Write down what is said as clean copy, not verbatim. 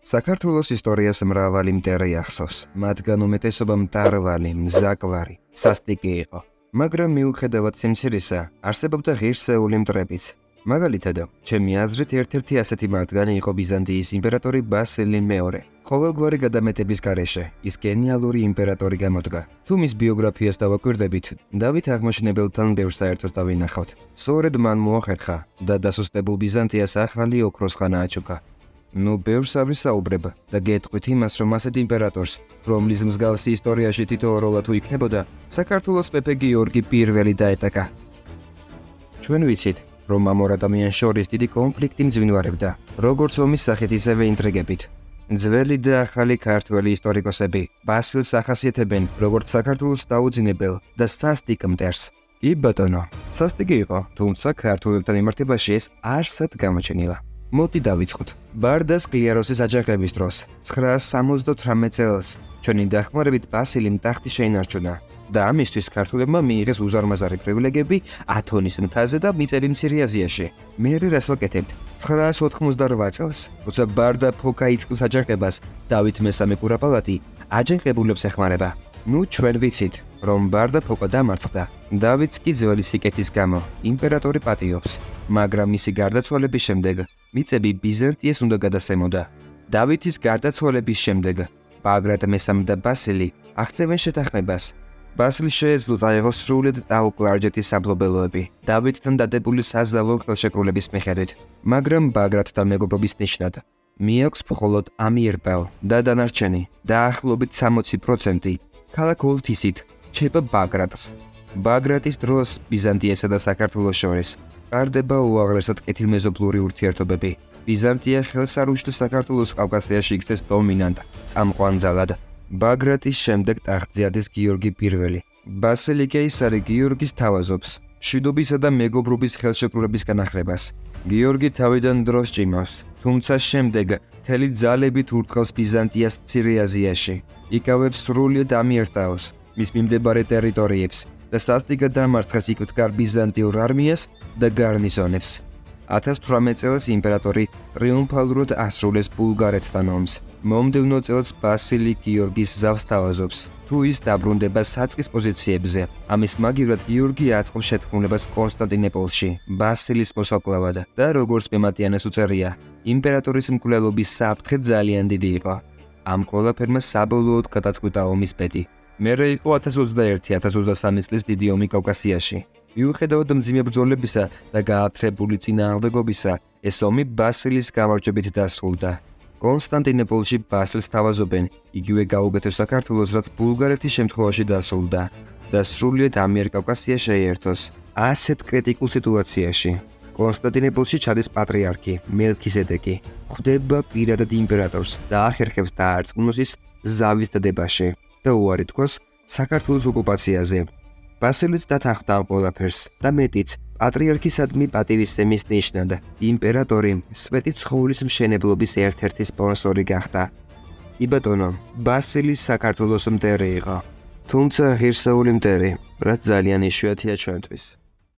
საქართველოს ისტორიას მრავალი მტერი ახსოვს, მათგან უმეტესობა მტარვალი, მზაკვარი, სასტიკი იყო. მაგრამ მიუხედავად სიმცირისა, არსებობდა ღირსეული მტრებიც. მაგალითად, ჩემი აზრით ერთ-ერთი ასეთი მათგანი იყო ბიზანტიის იმპერატორი ბასილი მეორე. ყოველგვარი გადამეტების გარეშე ის გენიალური იმპერატორი გამოდგა. თუ მის ბიოგრაფიას დავაკვირდებით, დავით აღმაშენებელთან ბევრ საერთოს დავინახავთ. სწორედ მან მოახერხა და დასუსტებულ ბიზანტიას ახალი ოქროს ხანა აჩუქა. ბევრს ავისაუბრებ და გეტყვით იმას, რომ ასეთ იმპერატორს, რომლის მსგავსი ისტორიაში თითოეულად თუ იქნებოდა, საქართველოს მეფე გიორგი პირველი დაეტაკა. ჩვენ ვიცით, რომ ამ ორ ადამიანს შორის დიდი კონფლიქტი მძვინვარებდა, როგორც ომის სახით, ისევე ინტრიგებით. ძველი და ახალი ქართველი ისტორიკოსები ბასილს ახასიათებენ როგორც საქართველოს დაუძინებელ და სასტიკ მტერს. კი ბატონო, სასტიკი იყო, თუმცა ქართველებთან მიმართებაში ეს არსად გამოჩენილა. მოდი დავიწყოთ. ბარდას ყლიაროსის აჯანყების დროს 978 წელს ჩვენი დახმარებით ბასილიმ ტახტი შეინარჩუნა და ამისთვის ქართველებმა მიიღეს უზარმაზარი პრივილეგიები ათონის მთაზე და მიწები მცირე აზიაში. მერე რას ვაკეთებთ? 988 წელს, როცა ბარდა ფოკა იწყებს აჯანყებას, დავით მესამე კურაპალატი აჯანყებულებს ეხმარება. ჩვენ ვიცით, რომ ბარდა ფოკა დამარცხდა. დავითს კი ძველი სიკეთის გამო იმპერატორი პატიობს, მაგრამ მისი გარდაცვალების შემდეგ მიწები ბიზანტიეს უნდა გადასცემოდა. დავითის გარდაცვალების შემდეგ ბაგრატ მესამე და ბასილი აღწევენ შეთანხმებას. ბასილს შეეძლო დაეღოს სრულად დაუკლარჯეთის სამფლობელოები დავითთან დადებული საზავო ხელშეკრულების მიხედვით, მაგრამ ბაგრატთან მეგობრობის ნიშნად მიაქვს მხოლოდ ამიერპელ და დანარჩენი დაახლოებით 60% ქალაქ ოლთისით რჩება ბაგრატს. ბაგრატის დროს ბიზანტიასა და საქართველოს შორის ყარდება უაღრესად კეთილმეზობლური ურთიერთობები. ბიზანტია ხელს არ უშლის საქართველოს კავკასიაში იქცეს დომინანტ წამყვანძალად. ბაგრატის შემდეგ ტახტზე ადის გიორგი პირველი. ბასილი კეისარი გიორგის თავაზობს მშვიდობისა და მეგობრობის ხელშეკრულების განახლებას. გიორგი თავიდან დროს ჭიმავს, თუმცა შემდეგ მთელი ძალებით ურტყავს ბიზანტიას მცირე აზიაში. იკავებს სრულიად ამიერტაოს, მის მიმდებარე ტერიტორიებს და სასტიკად დამარცხეს იქ მდგარ ბიზანტიურ არმიას და გარნიზონებს. 1018 წელს იმპერატორი ტრიუმფალურად ასრულეს ბულგარეთთან ომს. მომდევნო წელს ბასილი გიორგის ზავს თავაზობს, თუ ის დაბრუნდება საწყის პოზიციებზე. ამის მაგივრად გიორგი ატყობს შეთქმულებას კონსტანტინოპოლში ბასილის მოსაკლავად და როგორც მემატიანეს უწერია, იმპერატორის მკვლელობის საფრთხე ძალიან დიდი იყო. ამ ყველაფერმა საბოლოოდ გადაწყვიტა ომის ბედი. მერე იყო 1021-1023 წლის დიდი ომი კავკასიაში. მიუხედავად მძიმე ბრძოლებისა და გაათრებული წინააღმდეგობისა, ეს ომი ბასილის გამარჯვებით დასრულდა. კონსტანტინოპოლში ბასილს თავაზობენ, იგივე გაუგეთო საქართველოს, რაც ბულგარეთის შემთხვევაში დასრულდა და სრულიად ამიერკავკასია შეიერთოს. ასეთ კრიტიკულ სიტუაციაში კონსტანტინოპოლში ჩადის პატრიარქი მელქისედეკი, ხვდება პირადად იმპერატორს და ახერხებს დაარწმუნოს ის ზავის დადებაში და უარი თქვას საქართველოს ოკუპაციაზე. ბასილიც დათანხმდა ამ ყველაფერს და მეტიც, პატრიარქისადმი პატივისცემის ნიშნად იმპერატორი სვეტი ცხოვლის მშენებლობის ერთ-ერთი სპონსორი გახდა. კი ბატონო, ბასილი საქართველოს მტერი იყო, თუმცა ღირსეული მტერი, რაც ძალიან იშვიათია ჩვენთვის.